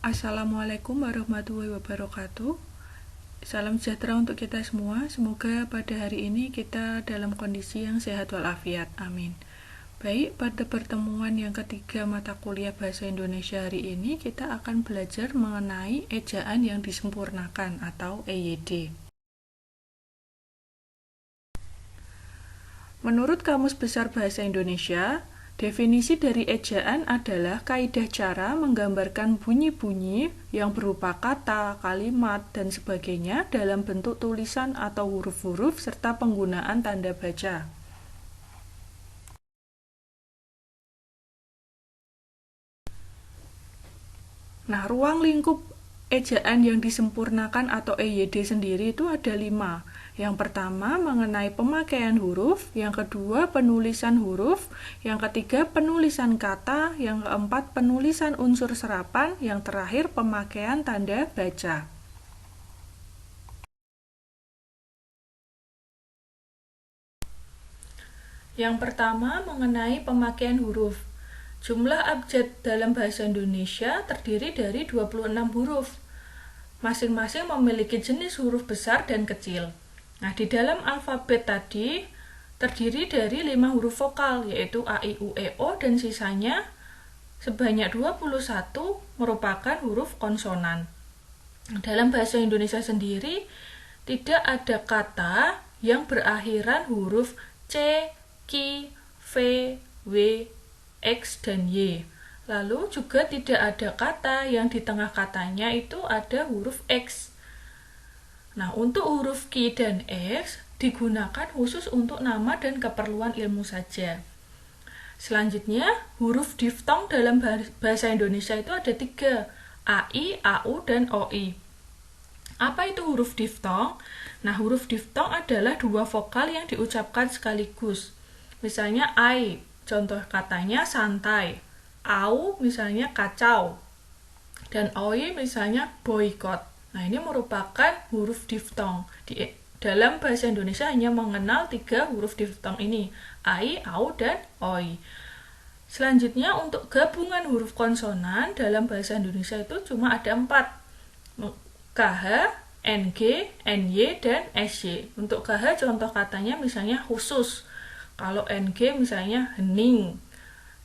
Assalamualaikum warahmatullahi wabarakatuh. Salam sejahtera untuk kita semua. Semoga pada hari ini kita dalam kondisi yang sehat walafiat. Amin. Baik, pada pertemuan yang ketiga mata kuliah Bahasa Indonesia hari ini, kita akan belajar mengenai ejaan yang disempurnakan atau EYD. Menurut Kamus Besar Bahasa Indonesia, definisi dari ejaan adalah kaidah cara menggambarkan bunyi-bunyi yang berupa kata, kalimat, dan sebagainya dalam bentuk tulisan atau huruf-huruf serta penggunaan tanda baca. Nah, ruang lingkup ejaan yang disempurnakan atau EYD sendiri itu ada 5. Yang pertama mengenai pemakaian huruf, yang kedua penulisan huruf, yang ketiga penulisan kata, yang keempat penulisan unsur serapan, yang terakhir pemakaian tanda baca. Yang pertama mengenai pemakaian huruf. Jumlah abjad dalam bahasa Indonesia terdiri dari 26 huruf. Masing-masing memiliki jenis huruf besar dan kecil. Nah, di dalam alfabet tadi terdiri dari 5 huruf vokal, yaitu A, I, U, E, O, dan sisanya sebanyak 21 merupakan huruf konsonan. Dalam bahasa Indonesia sendiri, tidak ada kata yang berakhiran huruf C, Q, V, W, X, dan Y. Lalu juga tidak ada kata yang di tengah katanya itu ada huruf X. Nah, untuk huruf Q dan X digunakan khusus untuk nama dan keperluan ilmu saja. Selanjutnya, huruf diftong dalam bahasa Indonesia itu ada 3, AI, AU, dan OI. Apa itu huruf diftong? Nah, huruf diftong adalah 2 vokal yang diucapkan sekaligus. Misalnya I, contoh katanya santai. Au misalnya kacau. Dan OI misalnya boykot. Nah, ini merupakan huruf diftong. Dalam bahasa Indonesia hanya mengenal 3 huruf diftong ini, ai, au, dan oi. Selanjutnya untuk gabungan huruf konsonan dalam bahasa Indonesia itu cuma ada 4. KH, NG, NY, dan SY. Untuk KH contoh katanya misalnya khusus. Kalau NG misalnya hening.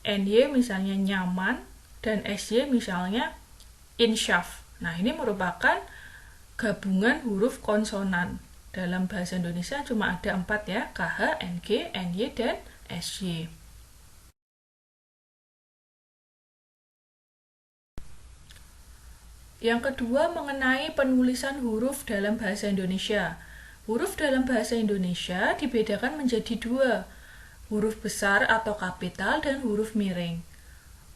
NY misalnya nyaman, dan SY misalnya insyaf. Nah, ini merupakan gabungan huruf konsonan. Dalam bahasa Indonesia cuma ada 4 ya, KH, NG, NY, dan SY. Yang kedua mengenai penulisan huruf dalam bahasa Indonesia. Huruf dalam bahasa Indonesia dibedakan menjadi 2, huruf besar atau kapital dan huruf miring.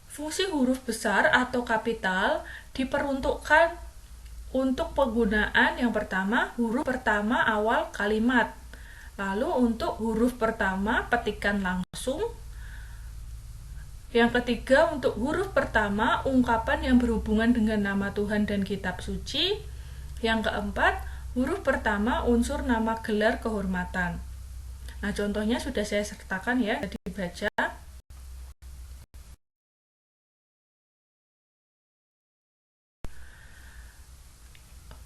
Fungsi huruf besar atau kapital diperuntukkan untuk penggunaan yang pertama, huruf pertama awal kalimat. Lalu untuk huruf pertama petikan langsung. Yang ketiga untuk huruf pertama ungkapan yang berhubungan dengan nama Tuhan dan kitab suci. Yang keempat, huruf pertama unsur nama gelar kehormatan. Nah, contohnya sudah saya sertakan ya, dibaca.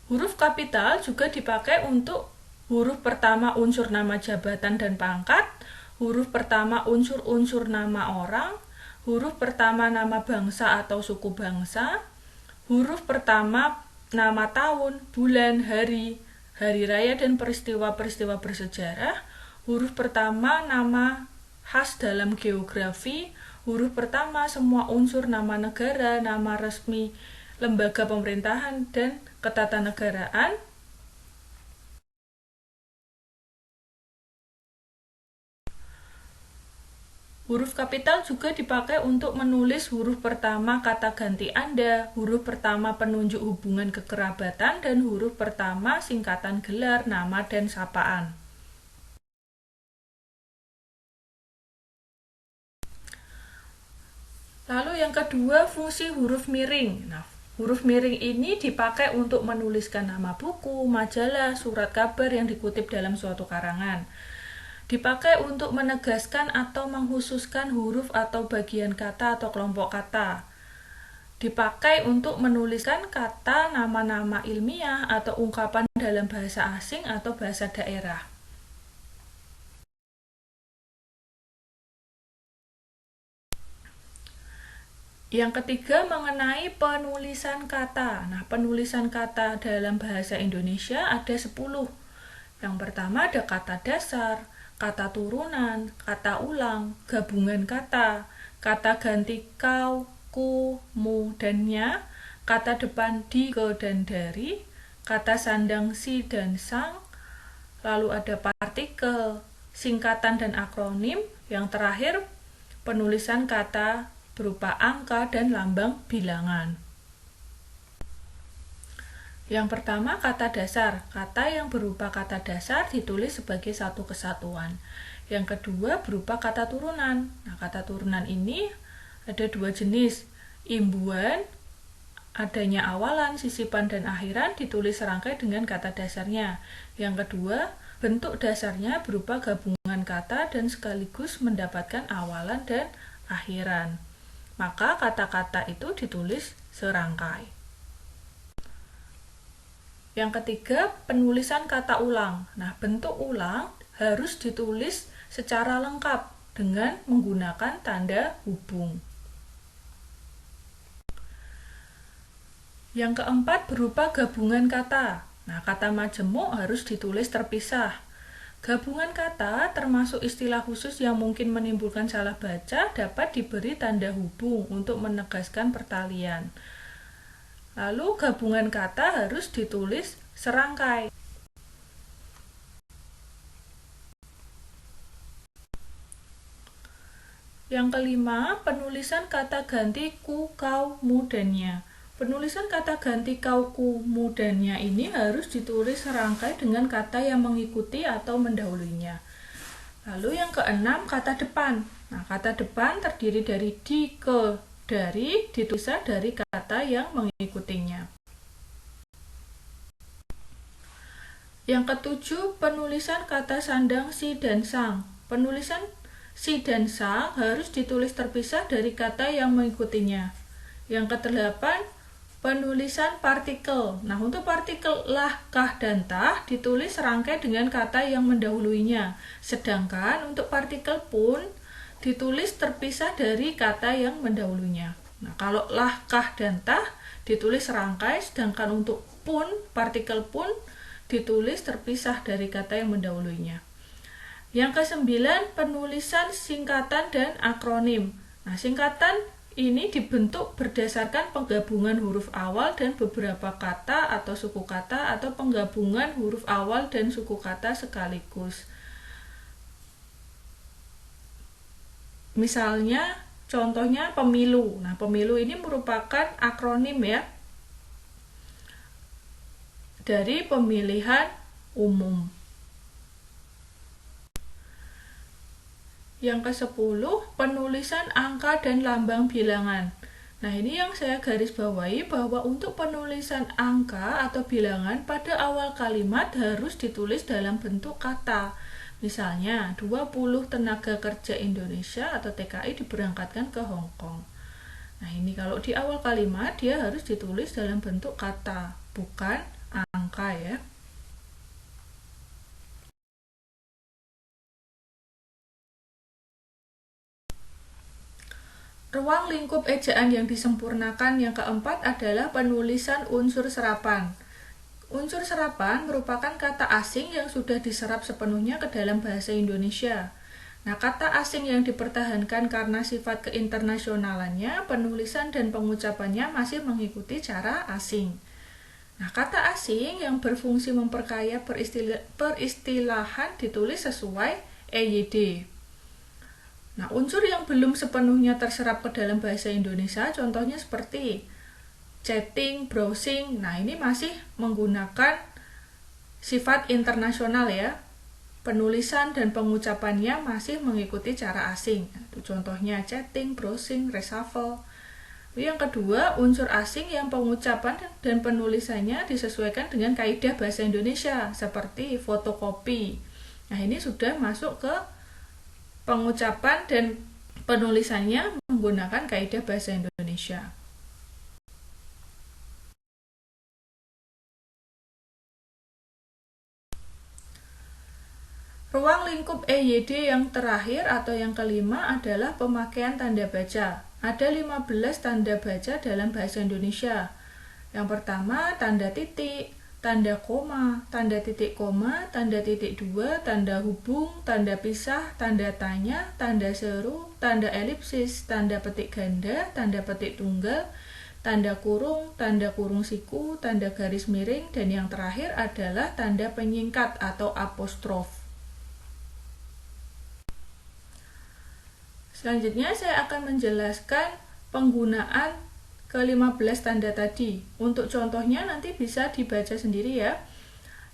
Huruf kapital juga dipakai untuk huruf pertama unsur nama jabatan dan pangkat, huruf pertama unsur-unsur nama orang, huruf pertama nama bangsa atau suku bangsa, huruf pertama nama tahun, bulan, hari, hari raya dan peristiwa-peristiwa bersejarah, huruf pertama nama khas dalam geografi, huruf pertama semua unsur nama negara, nama resmi, lembaga pemerintahan, dan ketatanegaraan. Huruf kapital juga dipakai untuk menulis huruf pertama kata ganti Anda, huruf pertama penunjuk hubungan kekerabatan, dan huruf pertama singkatan gelar, nama, dan sapaan. Lalu yang kedua, fungsi huruf miring. Nah, huruf miring ini dipakai untuk menuliskan nama buku, majalah, surat kabar yang dikutip dalam suatu karangan. Dipakai untuk menegaskan atau menghususkan huruf atau bagian kata atau kelompok kata. dipakai untuk menuliskan kata nama-nama ilmiah atau ungkapan dalam bahasa asing atau bahasa daerah. Yang ketiga mengenai penulisan kata. Nah, penulisan kata dalam bahasa Indonesia ada 10. Yang pertama ada kata dasar, kata turunan, kata ulang, gabungan kata, kata ganti kau, ku, mu, dan nya, kata depan di, ke, dan dari, kata sandang si dan sang, lalu ada partikel, singkatan dan akronim, yang terakhir penulisan kata berupa angka dan lambang bilangan. Yang pertama kata dasar. Kata yang berupa kata dasar ditulis sebagai satu kesatuan. Yang kedua berupa kata turunan. Nah, kata turunan ini ada 2 jenis. Imbuhan, adanya awalan, sisipan, dan akhiran ditulis serangkai dengan kata dasarnya. Yang kedua, bentuk dasarnya berupa gabungan kata dan sekaligus mendapatkan awalan dan akhiran. Maka kata-kata itu ditulis serangkai. Yang ketiga, penulisan kata ulang. Nah, bentuk ulang harus ditulis secara lengkap dengan menggunakan tanda hubung. Yang keempat, berupa gabungan kata. Nah, kata majemuk harus ditulis terpisah. Gabungan kata termasuk istilah khusus yang mungkin menimbulkan salah baca dapat diberi tanda hubung untuk menegaskan pertalian. Lalu gabungan kata harus ditulis serangkai. Yang kelima, penulisan kata ganti ku, kau, mu, dan nya. Penulisan kata ganti kau, ku, mu, dan nya ini harus ditulis serangkai dengan kata yang mengikuti atau mendahulunya. Lalu yang keenam, kata depan. Nah, kata depan terdiri dari di, ke, dari, ditulis dari kata yang mengikutinya. Yang ketujuh, penulisan kata sandang si dan sang. Penulisan si dan sang harus ditulis terpisah dari kata yang mengikutinya. Yang kedelapan, penulisan partikel. Nah, untuk partikel lah, kah, dan tah ditulis serangkai dengan kata yang mendahuluinya. Sedangkan untuk partikel pun ditulis terpisah dari kata yang mendahulunya. Nah, kalau lah, kah, dan tah ditulis serangkai, sedangkan untuk pun, partikel pun ditulis terpisah dari kata yang mendahulunya. Yang kesembilan, penulisan singkatan dan akronim. Nah, singkatan ini dibentuk berdasarkan penggabungan huruf awal dan beberapa kata atau suku kata atau penggabungan huruf awal dan suku kata sekaligus. Misalnya, contohnya pemilu. Nah, pemilu ini merupakan akronim ya dari pemilihan umum. Yang ke-10, penulisan angka dan lambang bilangan. Nah, ini yang saya garis bawahi bahwa untuk penulisan angka atau bilangan pada awal kalimat harus ditulis dalam bentuk kata. Misalnya, 20 tenaga kerja Indonesia atau TKI diberangkatkan ke Hong Kong. Nah, ini kalau di awal kalimat dia harus ditulis dalam bentuk kata, bukan angka ya. Ruang lingkup ejaan yang disempurnakan yang keempat adalah penulisan unsur serapan. Unsur serapan merupakan kata asing yang sudah diserap sepenuhnya ke dalam bahasa Indonesia. Nah, kata asing yang dipertahankan karena sifat keinternasionalannya, penulisan dan pengucapannya masih mengikuti cara asing. Nah, kata asing yang berfungsi memperkaya peristilahan ditulis sesuai EYD. Nah, unsur yang belum sepenuhnya terserap ke dalam bahasa Indonesia, contohnya seperti chatting, browsing, nah ini masih menggunakan sifat internasional ya. Penulisan dan pengucapannya masih mengikuti cara asing. Itu contohnya chatting, browsing, reshuffle. Yang kedua, unsur asing yang pengucapan dan penulisannya disesuaikan dengan kaidah bahasa Indonesia, seperti fotokopi. Nah, ini sudah masuk ke pengucapan dan penulisannya menggunakan kaidah bahasa Indonesia. Ruang lingkup EYD yang terakhir atau yang kelima adalah pemakaian tanda baca. Ada 15 tanda baca dalam bahasa Indonesia. Yang pertama, tanda titik, tanda koma, tanda titik koma, tanda titik dua, tanda hubung, tanda pisah, tanda tanya, tanda seru, tanda elipsis, tanda petik ganda, tanda petik tunggal, tanda kurung siku, tanda garis miring, dan yang terakhir adalah tanda penyingkat atau apostrof. Selanjutnya saya akan menjelaskan penggunaan ke-15 tanda tadi. Untuk contohnya nanti bisa dibaca sendiri ya.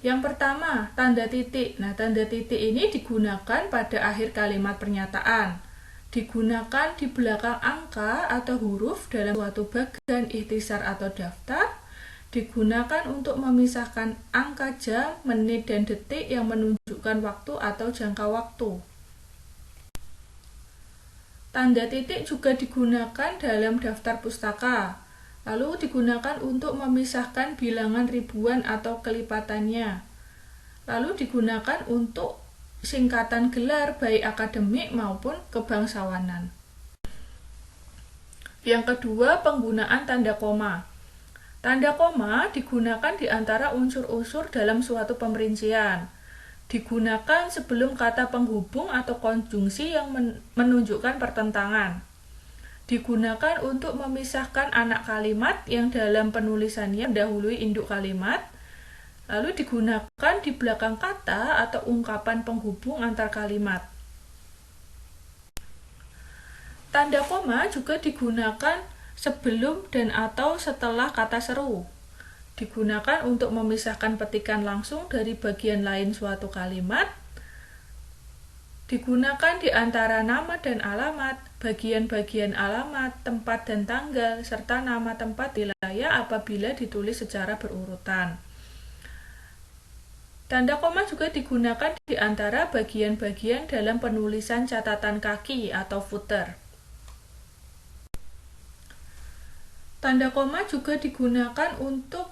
Yang pertama, tanda titik. Nah, tanda titik ini digunakan pada akhir kalimat pernyataan. Digunakan di belakang angka atau huruf dalam suatu bagan ikhtisar atau daftar. Digunakan untuk memisahkan angka jam, menit, dan detik yang menunjukkan waktu atau jangka waktu. Tanda titik juga digunakan dalam daftar pustaka, lalu digunakan untuk memisahkan bilangan ribuan atau kelipatannya, lalu digunakan untuk singkatan gelar baik akademik maupun kebangsawanan. Yang kedua, penggunaan tanda koma. Tanda koma digunakan di antara unsur-unsur dalam suatu pemerincian. Digunakan sebelum kata penghubung atau konjungsi yang menunjukkan pertentangan. Digunakan untuk memisahkan anak kalimat yang dalam penulisannya mendahului induk kalimat. Lalu digunakan di belakang kata atau ungkapan penghubung antar kalimat. Tanda koma juga digunakan sebelum dan atau setelah kata seru. Digunakan untuk memisahkan petikan langsung dari bagian lain suatu kalimat. Digunakan di antara nama dan alamat, bagian-bagian alamat, tempat dan tanggal, serta nama tempat wilayah apabila ditulis secara berurutan. Tanda koma juga digunakan di antara bagian-bagian dalam penulisan catatan kaki atau footer. Tanda koma juga digunakan untuk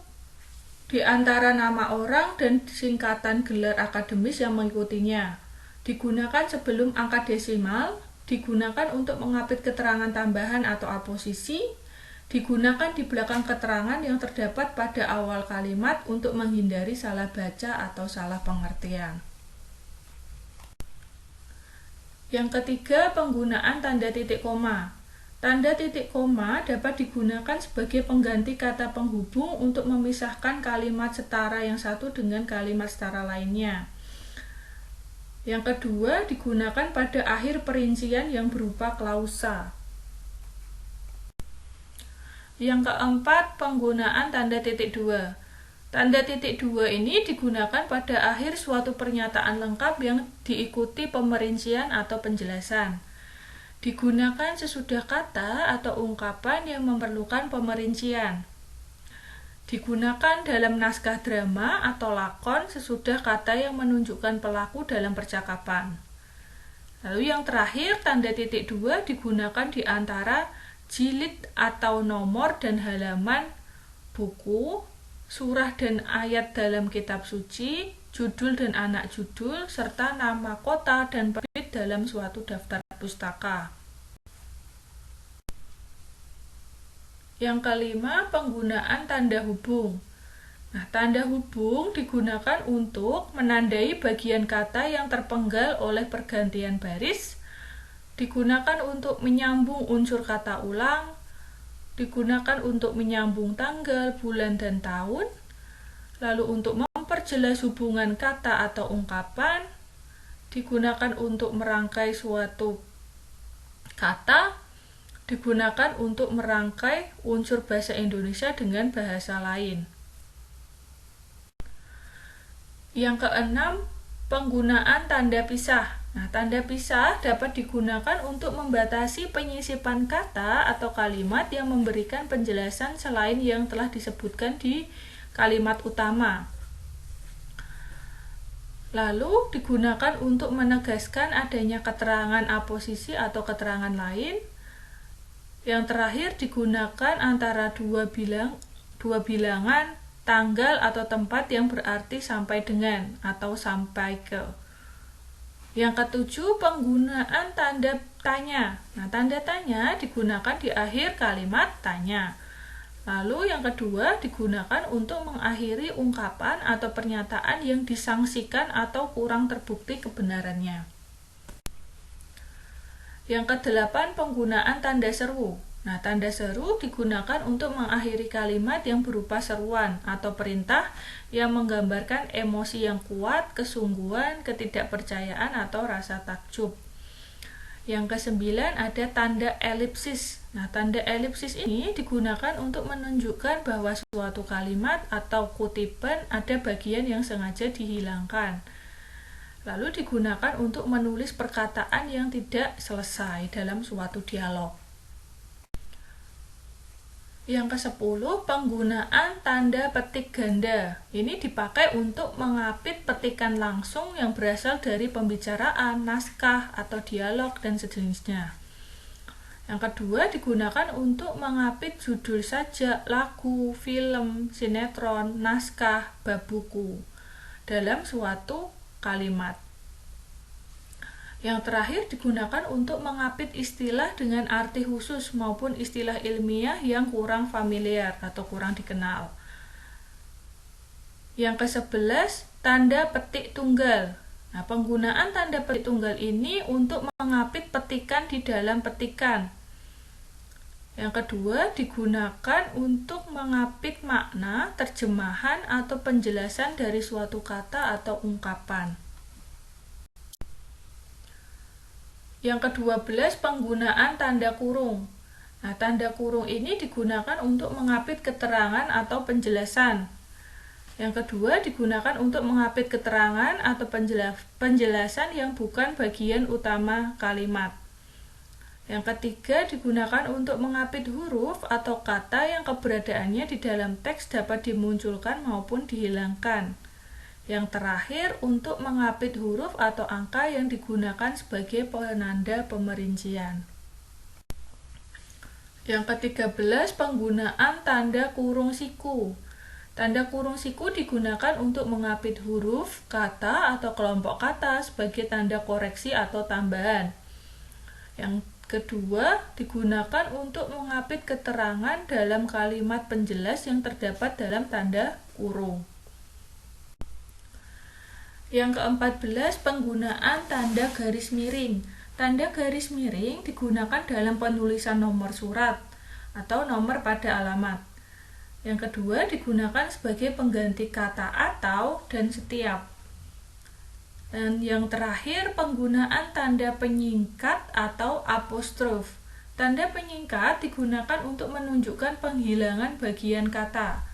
di antara nama orang dan singkatan gelar akademis yang mengikutinya. Digunakan sebelum angka desimal, digunakan untuk mengapit keterangan tambahan atau aposisi, digunakan di belakang keterangan yang terdapat pada awal kalimat untuk menghindari salah baca atau salah pengertian. Yang ketiga, penggunaan tanda titik koma. Tanda titik koma dapat digunakan sebagai pengganti kata penghubung untuk memisahkan kalimat setara yang satu dengan kalimat setara lainnya. Yang kedua, digunakan pada akhir perincian yang berupa klausa. Yang keempat, penggunaan tanda titik dua. Tanda titik dua ini digunakan pada akhir suatu pernyataan lengkap yang diikuti pemerincian atau penjelasan. Digunakan sesudah kata atau ungkapan yang memerlukan pemerincian. Digunakan dalam naskah drama atau lakon sesudah kata yang menunjukkan pelaku dalam percakapan. Lalu yang terakhir, tanda titik dua digunakan di antara jilid atau nomor dan halaman buku, surah dan ayat dalam kitab suci, judul dan anak judul, serta nama kota dan penerbit dalam suatu daftar pustaka. Yang kelima, penggunaan tanda hubung. Nah, tanda hubung digunakan untuk menandai bagian kata yang terpenggal oleh pergantian baris, digunakan untuk menyambung unsur kata ulang, digunakan untuk menyambung tanggal, bulan, dan tahun, lalu untuk memperjelas hubungan kata atau ungkapan, digunakan untuk merangkai suatu kata, digunakan untuk merangkai unsur bahasa Indonesia dengan bahasa lain. Yang keenam, penggunaan tanda pisah. Nah, tanda pisah dapat digunakan untuk membatasi penyisipan kata atau kalimat yang memberikan penjelasan selain yang telah disebutkan di kalimat utama. Lalu digunakan untuk menegaskan adanya keterangan aposisi atau keterangan lain. Yang terakhir digunakan antara dua bilangan, tanggal atau tempat yang berarti sampai dengan atau sampai ke. Yang ketujuh, penggunaan tanda tanya. Nah, tanda tanya digunakan di akhir kalimat tanya. Lalu yang kedua, digunakan untuk mengakhiri ungkapan atau pernyataan yang disangsikan atau kurang terbukti kebenarannya. Yang kedelapan, penggunaan tanda seru. Nah, tanda seru digunakan untuk mengakhiri kalimat yang berupa seruan atau perintah yang menggambarkan emosi yang kuat, kesungguhan, ketidakpercayaan, atau rasa takjub. Yang kesembilan, ada tanda elipsis. Nah, tanda elipsis ini digunakan untuk menunjukkan bahwa suatu kalimat atau kutipan ada bagian yang sengaja dihilangkan. Lalu digunakan untuk menulis perkataan yang tidak selesai dalam suatu dialog. Yang ke-10, penggunaan tanda petik ganda. Ini dipakai untuk mengapit petikan langsung yang berasal dari pembicaraan, naskah, atau dialog, dan sejenisnya. Yang kedua, digunakan untuk mengapit judul sajak, lagu, film, sinetron, naskah, bab buku dalam suatu kalimat. Yang terakhir, digunakan untuk mengapit istilah dengan arti khusus maupun istilah ilmiah yang kurang familiar atau kurang dikenal. Yang ke-11, tanda petik tunggal. Nah, penggunaan tanda petik tunggal ini untuk mengapit petikan di dalam petikan. Yang kedua, digunakan untuk mengapit makna, terjemahan, atau penjelasan dari suatu kata atau ungkapan. Yang ke-12, penggunaan tanda kurung. Nah, tanda kurung ini digunakan untuk mengapit keterangan atau penjelasan. Yang kedua, digunakan untuk mengapit keterangan atau penjelasan yang bukan bagian utama kalimat. Yang ketiga, digunakan untuk mengapit huruf atau kata yang keberadaannya di dalam teks dapat dimunculkan maupun dihilangkan. Yang terakhir, untuk mengapit huruf atau angka yang digunakan sebagai penanda pemerincian. Yang ke-13, penggunaan tanda kurung siku. Tanda kurung siku digunakan untuk mengapit huruf, kata, atau kelompok kata sebagai tanda koreksi atau tambahan. Yang kedua, digunakan untuk mengapit keterangan dalam kalimat penjelas yang terdapat dalam tanda kurung. Yang ke-14, penggunaan tanda garis miring. Tanda garis miring digunakan dalam penulisan nomor surat atau nomor pada alamat. Yang kedua, digunakan sebagai pengganti kata atau dan setiap. Dan yang terakhir, penggunaan tanda penyingkat atau apostrof. Tanda penyingkat digunakan untuk menunjukkan penghilangan bagian kata.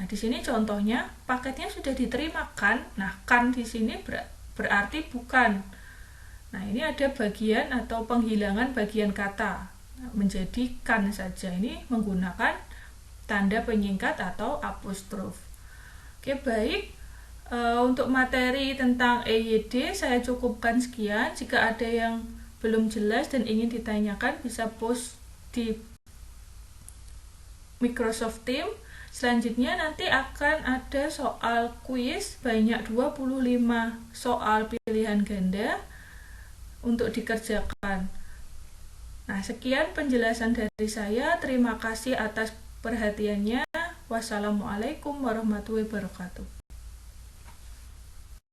Nah, di sini contohnya paketnya sudah diterima kan. Nah, kan di sini berarti bukan. Nah, ini ada bagian atau penghilangan bagian kata. Nah, menjadi kan saja. Ini menggunakan tanda penyingkat atau apostrof. Oke, baik. Untuk materi tentang EYD saya cukupkan sekian. Jika ada yang belum jelas dan ingin ditanyakan bisa post di Microsoft Teams. Selanjutnya nanti akan ada soal kuis banyak 25 soal pilihan ganda untuk dikerjakan. Nah, sekian penjelasan dari saya. Terima kasih atas perhatiannya. Wassalamualaikum warahmatullahi wabarakatuh.